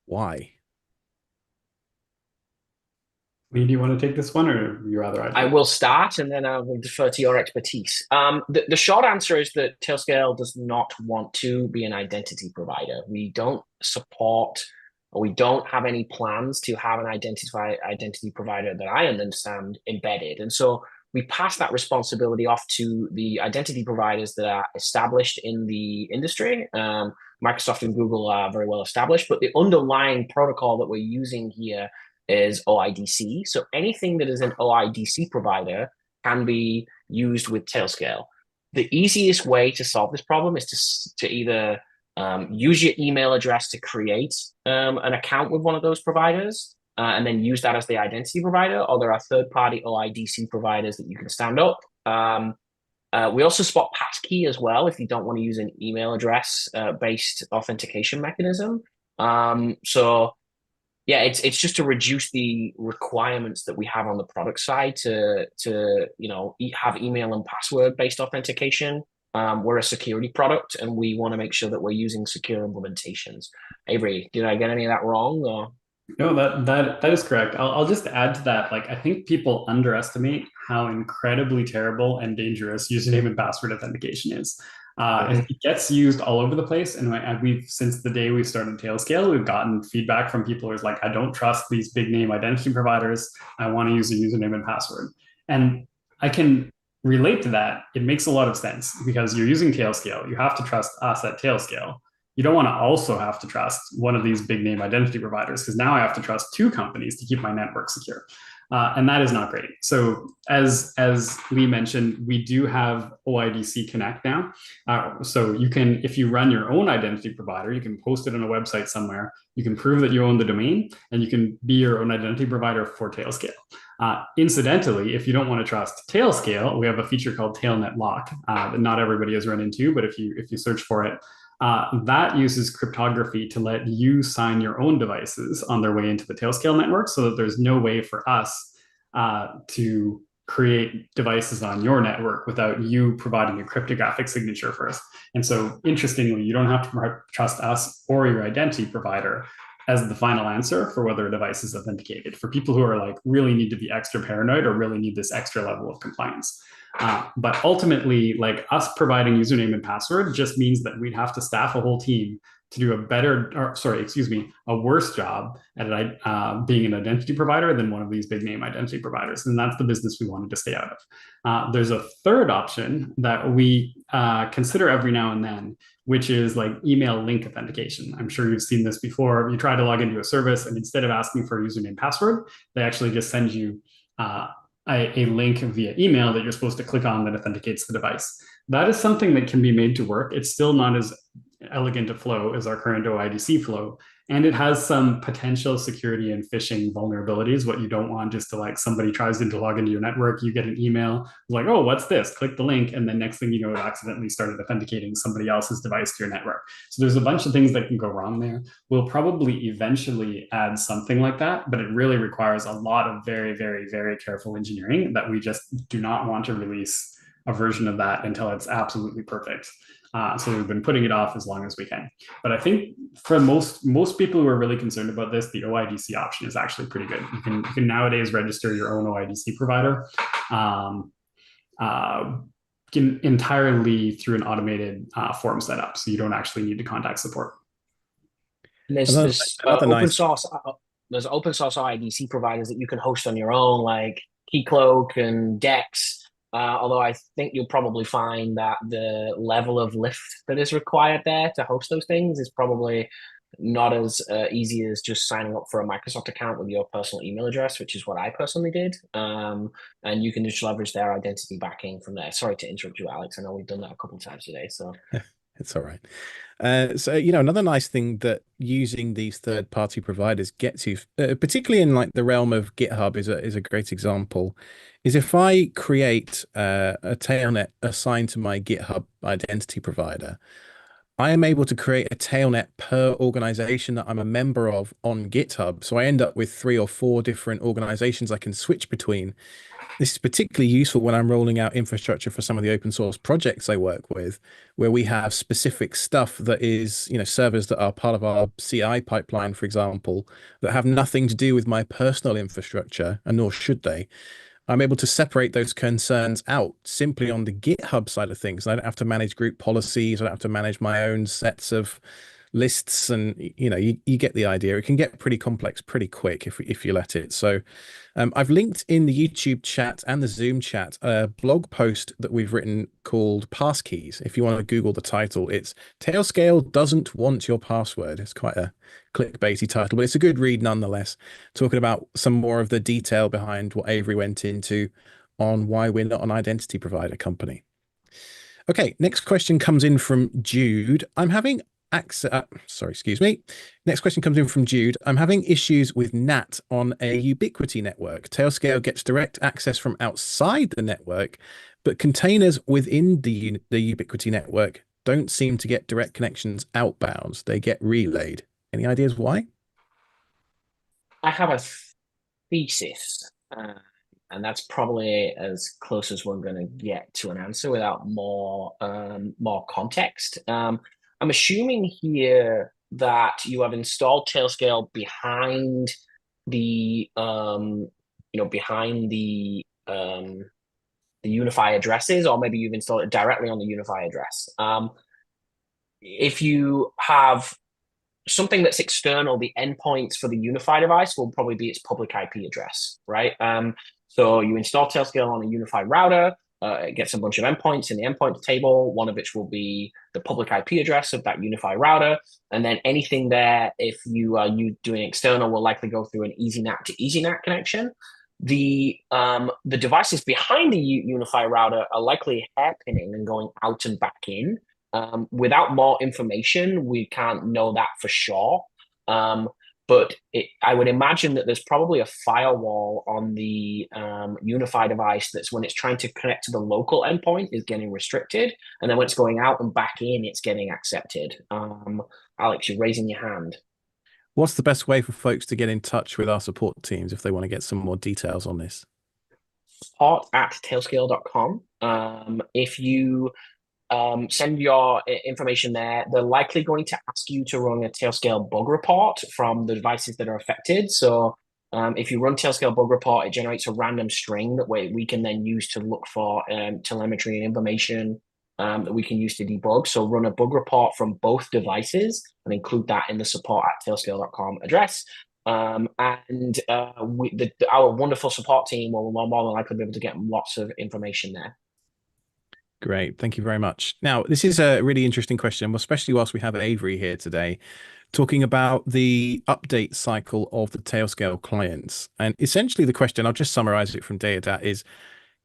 S3: Why?
S2: Do you want to take this one, or you rather
S1: I will start, and then I will defer to your expertise. The short answer is that Tailscale does not want to be an identity provider. We don't support, or we don't have any plans to have an identity provider that I understand embedded. And so we pass that responsibility off to the identity providers that are established in the industry. Microsoft and Google are very well established, but the underlying protocol that we're using here is OIDC. So anything that is an OIDC provider can be used with Tailscale. The easiest way to solve this problem is to either use your email address to create an account with one of those providers and then use that as the identity provider, or there are third-party OIDC providers that you can stand up. We also support passkey as well if you don't want to use an email address based authentication mechanism. Yeah, it's just to reduce the requirements that we have on the product side to have email and password based authentication. We're a security product, and we want to make sure that we're using secure implementations. Avery, did I get any of that wrong? Or?
S2: No, that is correct. I'll just add to that. Like, I think people underestimate how incredibly terrible and dangerous username and password authentication is.
S1: Mhm.
S2: It gets used all over the place, and we've since the day we started Tailscale, we've gotten feedback from people who's like, I don't trust these big name identity providers. I want to use a username and password, and I can relate to that. It makes a lot of sense because you're using Tailscale. You have to trust us at Tailscale. You don't want to also have to trust one of these big name identity providers because now I have to trust two companies to keep my network secure. And that is not great. So as Lee mentioned, we do have OIDC Connect now. So you can, if you run your own identity provider, you can post it on a website somewhere. You can prove that you own the domain, and you can be your own identity provider for Tailscale. Incidentally, if you don't want to trust Tailscale, we have a feature called Tailnet Lock that not everybody has run into, but if you search for it, that uses cryptography to let you sign your own devices on their way into the Tailscale network so that there's no way for us to create devices on your network without you providing a cryptographic signature first. And so, interestingly, you don't have to trust us or your identity provider as the final answer for whether a device is authenticated for people who are like really need to be extra paranoid or really need this extra level of compliance. But ultimately, like us providing username and password just means that we'd have to staff a whole team to do a better, or sorry, excuse me, a worse job at being an identity provider than one of these big name identity providers. And that's the business we wanted to stay out of. There's a third option that we consider every now and then, which is like email link authentication. I'm sure you've seen this before. You try to log into a service, and instead of asking for a username and password, they actually just send you a link via email that you're supposed to click on that authenticates the device. That is something that can be made to work. It's still not as elegant a flow as our current OIDC flow. And it has some potential security and phishing vulnerabilities. What you don't want is to like somebody tries to log into your network, you get an email like, oh, what's this? Click the link. And then next thing you know, it accidentally started authenticating somebody else's device to your network. So there's a bunch of things that can go wrong there. We'll probably eventually add something like that, but it really requires a lot of very, very, very careful engineering that we just do not want to release a version of that until it's absolutely perfect. So we've been putting it off as long as we can. But I think for most people who are really concerned about this, the OIDC option is actually pretty good. You can nowadays register your own OIDC provider entirely through an automated form setup, so you don't actually need to contact support.
S1: And
S3: Another,
S1: there's
S3: another
S1: open
S3: nice
S1: source. There's open source IDC providers that you can host on your own, like Keycloak and Dex. Although I think you'll probably find that the level of lift that is required there to host those things is probably not as easy as just signing up for a Microsoft account with your personal email address, which is what I personally did. And you can just leverage their identity backing from there. Sorry to interrupt you, Alex. I know we've done that a couple of times today. So
S3: it's all right. So, another nice thing that using these third-party providers gets you, particularly in like the realm of GitHub, is a great example. Is if I create a tailnet assigned to my GitHub identity provider, I am able to create a tailnet per organization that I'm a member of on GitHub. So I end up with 3 or 4 different organizations I can switch between. This is particularly useful when I'm rolling out infrastructure for some of the open source projects I work with, where we have specific stuff that is, servers that are part of our CI pipeline, for example, that have nothing to do with my personal infrastructure, and nor should they. I'm able to separate those concerns out simply on the GitHub side of things. I don't have to manage group policies. I don't have to manage my own sets of lists, and you get the idea. It can get pretty complex pretty quick if you let it. So I've linked in the YouTube chat and the Zoom chat a blog post that we've written called Passkeys. If you want to Google the title, it's Tailscale Doesn't Want Your Password. It's quite a clickbaity title, but it's a good read nonetheless, talking about some more of the detail behind what Avery went into on why we're not an identity provider company. Okay, next question comes in from Jude. I'm having excuse me. Next question comes in from Jude. I'm having issues with NAT on a Ubiquity network. Tailscale gets direct access from outside the network, but containers within the Ubiquity network don't seem to get direct connections outbound. They get relayed. Any ideas why?
S1: I have a thesis, and that's probably as close as we're going to get to an answer without more context. I'm assuming here that you have installed Tailscale behind the behind the Unify addresses, or maybe you've installed it directly on the Unify address. If you have something that's external, the endpoints for the Unify device will probably be its public IP address, right? So you install Tailscale on a Unify router. It gets a bunch of endpoints in the endpoint table, one of which will be the public IP address of that Unify router. And then anything there, if you are doing external, will likely go through an EasyNAT to EasyNAT connection. The devices behind the Unify router are likely hairpinning and going out and back in. Without more information, we can't know that for sure. But I would imagine that there's probably a firewall on the Unify device that's when it's trying to connect to the local endpoint is getting restricted. And then when it's going out and back in, it's getting accepted. Alex, you're raising your hand.
S3: What's the best way for folks to get in touch with our support teams if they want to get some more details on this?
S1: Support@tailscale.com. If you send your information there, they're likely going to ask you to run a Tailscale bug report from the devices that are affected. So if you run Tailscale bug report, it generates a random string that we can then use to look for telemetry and information that we can use to debug. So run a bug report from both devices and include that in the support@tailscale.com address. Our wonderful support team will more than likely be able to get lots of information there.
S3: Great. Thank you very much. Now, this is a really interesting question, especially whilst we have Avery here today, talking about the update cycle of the Tailscale clients. And essentially the question, I'll just summarize it from Deodat,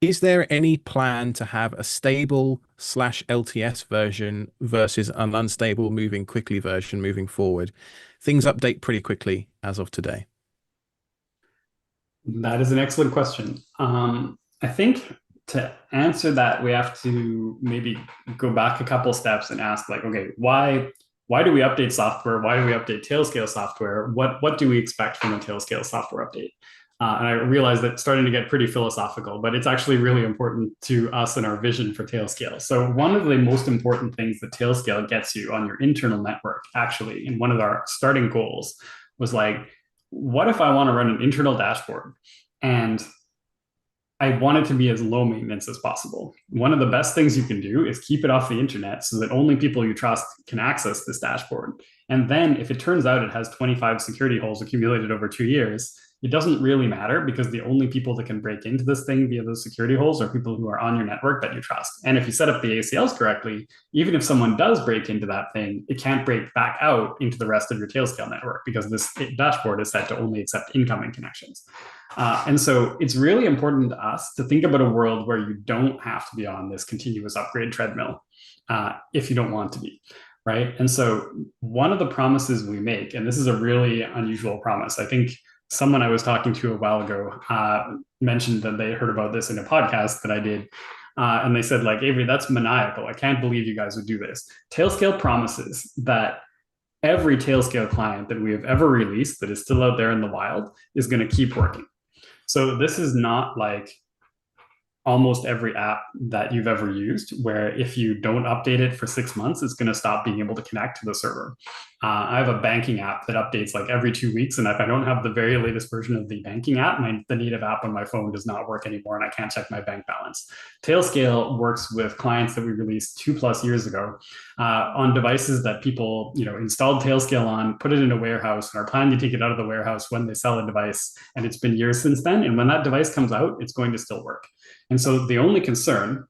S3: is there any plan to have a stable /LTS version versus an unstable moving quickly version moving forward? Things update pretty quickly as of today.
S2: That is an excellent question. I think to answer that, we have to maybe go back a couple steps and ask, like, okay, why do we update software? Why do we update Tailscale software? What do we expect from a Tailscale software update? And I realize that it's starting to get pretty philosophical, but it's actually really important to us and our vision for Tailscale. So one of the most important things that Tailscale gets you on your internal network, actually, and one of our starting goals was like, what if I want to run an internal dashboard and I want it to be as low maintenance as possible? One of the best things you can do is keep it off the internet so that only people you trust can access this dashboard. And then if it turns out it has 25 security holes accumulated over 2 years, it doesn't really matter because the only people that can break into this thing via those security holes are people who are on your network that you trust. And if you set up the ACLs correctly, even if someone does break into that thing, it can't break back out into the rest of your Tailscale network because this dashboard is set to only accept incoming connections. And so it's really important to us to think about a world where you don't have to be on this continuous upgrade treadmill if you don't want to be. Right. And so one of the promises we make, and this is a really unusual promise, I think someone I was talking to a while ago mentioned that they heard about this in a podcast that I did. And they said, like, Avery, that's maniacal. I can't believe you guys would do this. Tailscale promises that every Tailscale client that we have ever released that is still out there in the wild is going to keep working. So this is not like almost every app that you've ever used, where if you don't update it for 6 months, it's going to stop being able to connect to the server. I have a banking app that updates like every 2 weeks. And if I don't have the very latest version of the banking app, the native app on my phone does not work anymore and I can't check my bank balance. Tailscale works with clients that we released 2+ years ago on devices that people installed Tailscale on, put it in a warehouse, and are planning to take it out of the warehouse when they sell a device. And it's been years since then. And when that device comes out, it's going to still work. And so the only concern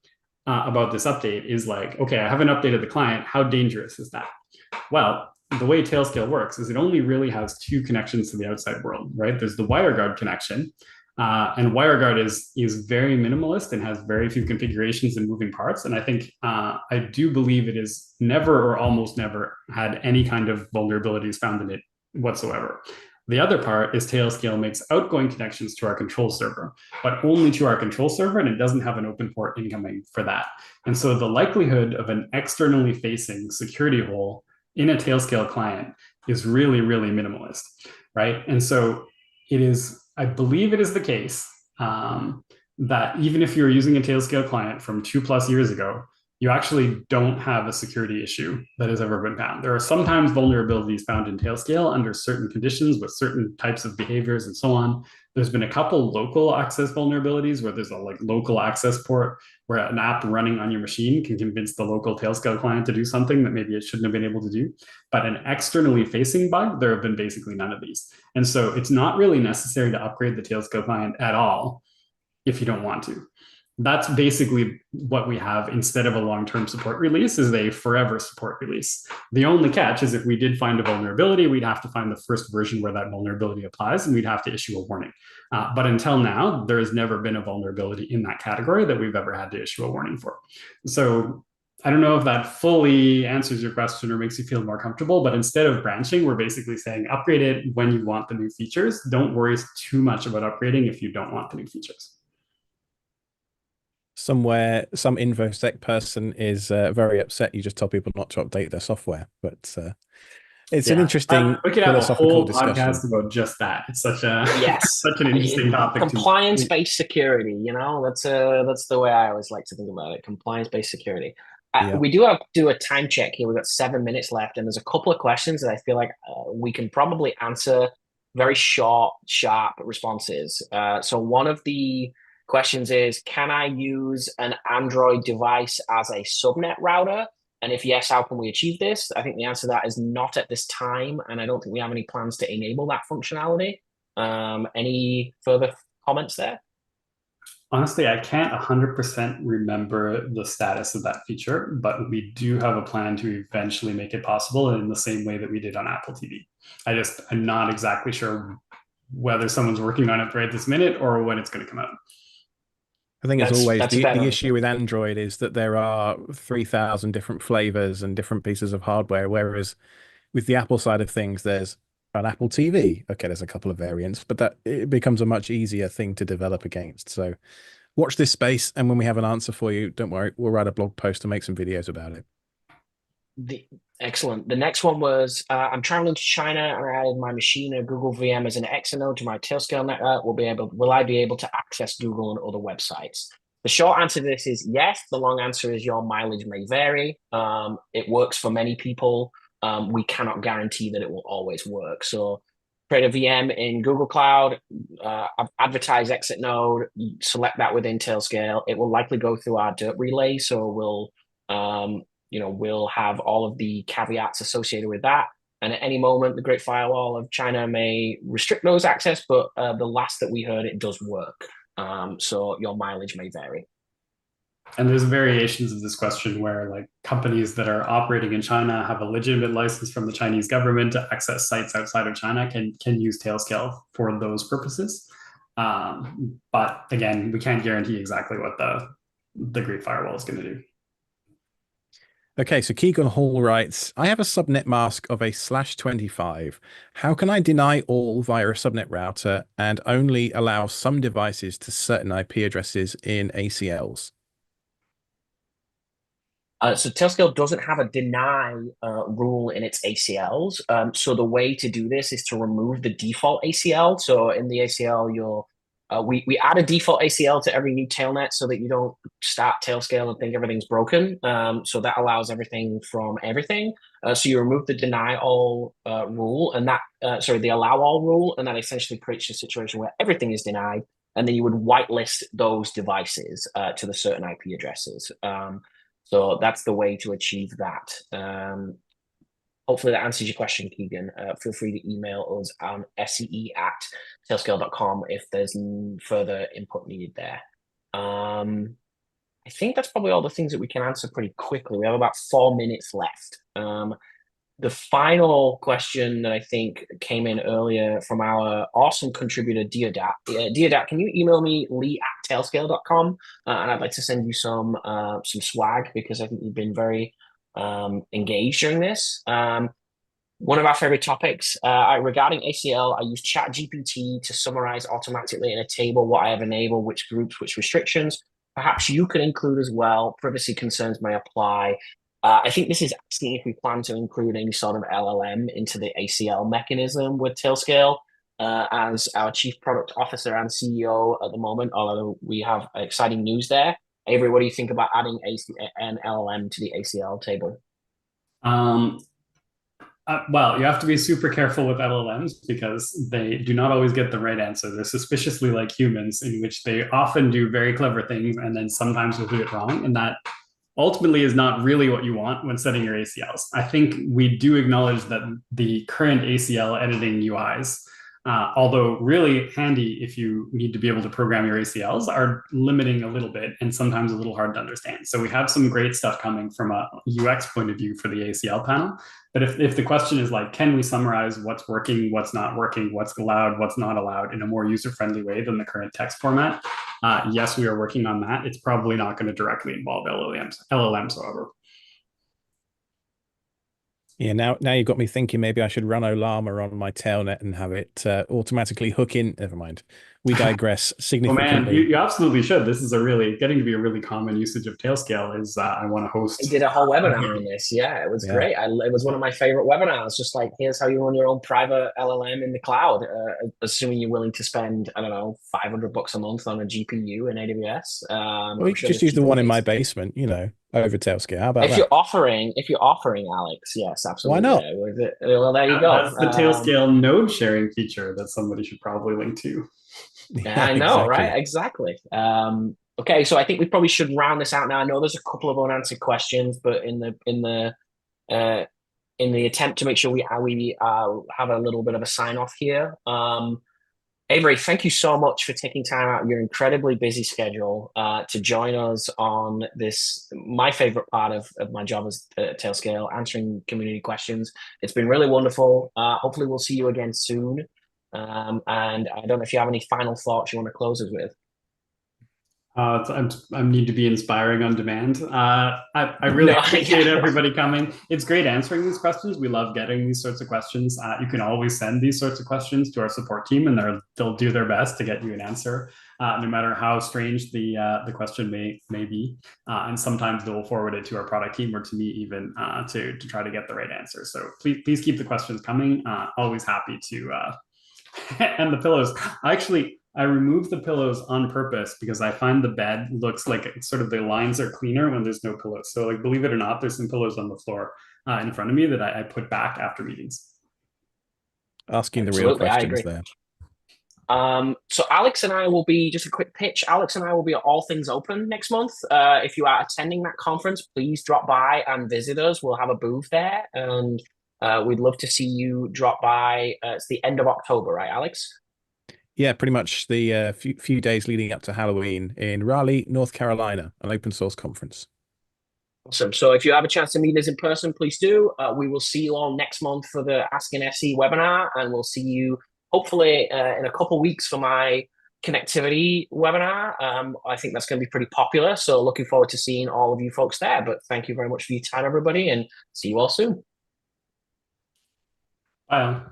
S2: about this update is like, okay, I haven't updated the client. How dangerous is that? Well, the way Tailscale works is it only really has 2 connections to the outside world, right? There's the WireGuard connection, and WireGuard is very minimalist and has very few configurations and moving parts. And I think I do believe it is never or almost never had any kind of vulnerabilities found in it whatsoever. The other part is Tailscale makes outgoing connections to our control server, but only to our control server, and it doesn't have an open port incoming for that. And so the likelihood of an externally facing security hole in a Tailscale client is really, really minimalist, right? And so it is, I believe it is the case that even if you're using a Tailscale client from 2+ years ago, you actually don't have a security issue that has ever been found. There are sometimes vulnerabilities found in Tailscale under certain conditions with certain types of behaviors and so on. There's been a couple local access vulnerabilities where there's a like local access port where an app running on your machine can convince the local Tailscale client to do something that maybe it shouldn't have been able to do. But an externally facing bug, there have been basically none of these. And so it's not really necessary to upgrade the Tailscale client at all if you don't want to. That's basically what we have instead of a long-term support release is a forever support release. The only catch is if we did find a vulnerability, we'd have to find the first version where that vulnerability applies and we'd have to issue a warning. But until now, there has never been a vulnerability in that category that we've ever had to issue a warning for. So I don't know if that fully answers your question or makes you feel more comfortable, but instead of branching, we're basically saying upgrade it when you want the new features. Don't worry too much about upgrading if you don't want the new features.
S3: Somewhere, some infosec person is very upset you just tell people not to update their software, but it's an interesting
S2: we could have a
S3: philosophical
S2: whole
S3: discussion.
S2: podcast about just that. It's such a
S1: Yes,
S2: such an interesting topic.
S1: Compliance-based security. You know, that's the way I always like to think about it. Compliance-based security.
S3: Yeah.
S1: We do have to do a time check here. We've got 7 minutes left, and there's a couple of questions that I feel like we can probably answer very short, sharp responses. So one of the questions is, can I use an Android device as a subnet router? And if yes, how can we achieve this? I think the answer to that is not at this time, and I don't think we have any plans to enable that functionality. Any further comments there?
S2: Honestly, I can't 100% remember the status of that feature, but we do have a plan to eventually make it possible in the same way that we did on Apple TV. I'm not exactly sure whether someone's working on it right this minute or when it's going to come out.
S3: I think as always, the issue with Android is that there are 3,000 different flavors and different pieces of hardware, whereas with the Apple side of things, there's an Apple TV. Okay, there's a couple of variants, but that it becomes a much easier thing to develop against. So watch this space, and when we have an answer for you, don't worry, we'll write a blog post and make some videos about it.
S1: Excellent. The next one was, I'm traveling to China and I added my machine and Google VM as an Exanode to my Tailscale network. Will I be able to access Google and other websites? The short answer to this is yes. The long answer is your mileage may vary. It works for many people. We cannot guarantee that it will always work. So create a VM in Google Cloud, advertise exit node, select that within Tailscale. It will likely go through our dirt relay. So we'll have all of the caveats associated with that. And at any moment, the Great Firewall of China may restrict those access, but the last that we heard, it does work. So your mileage may vary.
S2: And there's variations of this question where like companies that are operating in China have a legitimate license from the Chinese government to access sites outside of China can use Tailscale for those purposes. But again, we can't guarantee exactly what the Great Firewall is going to do.
S3: Okay, so Keegan Hall writes, I have a subnet mask of a /25. How can I deny all via a subnet router and only allow some devices to certain IP addresses in ACLs?
S1: So Tailscale doesn't have a deny rule in its ACLs. So the way to do this is to remove the default ACL. So in the ACL, we add a default ACL to every new tailnet so that you don't start Tailscale and think everything's broken. So that allows everything from everything. So you remove the deny all rule and the allow all rule, and that essentially creates a situation where everything is denied, and then you would whitelist those devices to the certain IP addresses. So that's the way to achieve that. Hopefully that answers your question, Keegan. Feel free to email us on se@tailscale.com if there's further input needed there. I think that's probably all the things that we can answer pretty quickly. We have about 4 minutes left. The final question that I think came in earlier from our awesome contributor, Deodat. Deodat, can you email me, lee@tailscale.com? And I'd like to send you some swag because I think you've been very engaged during this. One of our favorite topics regarding ACL, I use ChatGPT to summarize automatically in a table what I have enabled, which groups, which restrictions. Perhaps you could include as well. Privacy concerns may apply. I think this is asking if we plan to include any sort of LLM into the ACL mechanism with Tailscale. As our chief product officer and CEO at the moment, although we have exciting news there, Avery, what do you think about adding an LLM to the ACL table?
S2: Um, well, you have to be super careful with LLMs because they do not always get the right answer. They're suspiciously like humans, in which they often do very clever things and then sometimes will do it wrong. And that ultimately is not really what you want when setting your ACLs. I think we do acknowledge that the current ACL editing UIs, although really handy if you need to be able to program your ACLs, are limiting a little bit and sometimes a little hard to understand. So we have some great stuff coming from a UX point of view for the ACL panel. But if the question is like, can we summarize what's working, what's not working, what's allowed, what's not allowed in a more user-friendly way than the current text format? Yes, we are working on that. It's probably not going to directly involve LLMs, however.
S3: Yeah, now you've got me thinking maybe I should run Olama on my tailnet and have it automatically hook in. Never mind. We digress
S2: Oh man,
S3: significantly.
S2: you absolutely should. This is getting to be a really common usage of Tailscale is I want to
S1: I
S2: host.
S1: did a whole webinar on this. Yeah, it was
S3: Yeah.
S1: great. It was one of my favorite webinars. Just like, here's how you run your own private LLM in the cloud, assuming you're willing to spend, I don't know, $500 a month on a GPU in AWS.
S3: Well, you could just use the one in my basement, over Tailscale. How about
S1: If you're
S3: that?
S1: offering, Alex, yes,
S3: Why
S1: absolutely.
S3: not?
S1: Well, there you go.
S2: That's the Tailscale node sharing feature that somebody should probably link to.
S1: Yeah,
S3: Yeah,
S1: I know, right?
S3: exactly.
S1: Exactly. Okay, so I think we probably should round this out now. I know there's a couple of unanswered questions, but uh, in the attempt to make sure we have a little bit of a sign off here. Avery, thank you so much for taking time out of your incredibly busy schedule to join us on this, my favorite part of my job as Tailscale, answering community questions. It's been really wonderful. Hopefully we'll see you again soon. And I don't know if you have any final thoughts you want to close us with.
S2: I need to be inspiring on demand. I really
S1: No,
S2: appreciate
S1: yeah.
S2: everybody coming. It's great answering these questions. We love getting these sorts of questions. You can always send these sorts of questions to our support team, and they'll do their best to get you an answer, no matter how strange the question may be. And sometimes they will forward it to our product team or to me even to try to get the right answer. So please keep the questions coming. Always happy to. And the pillows. I removed the pillows on purpose because I find the bed looks like sort of the lines are cleaner when there's no pillows. So, like, believe it or not, there's some pillows on the floor in front of me that I put back after meetings.
S3: Asking the real
S1: Absolutely, I
S3: questions
S1: agree.
S3: there.
S1: So Alex and I will be, just a quick pitch. Alex and I will be at All Things Open next month. If you are attending that conference, please drop by and visit us. We'll have a booth there, and we'd love to see you drop by. It's the end of October, right, Alex?
S3: Yeah, pretty much the few days leading up to Halloween in Raleigh, North Carolina, an open source conference.
S1: Awesome. So if you have a chance to meet us in person, please do. We will see you all next month for the Ask an SE webinar, and we'll see you hopefully in a couple of weeks for my connectivity webinar. I think that's going to be pretty popular. So looking forward to seeing all of you folks there. But thank you very much for your time, everybody, and see you all soon.
S2: Bye.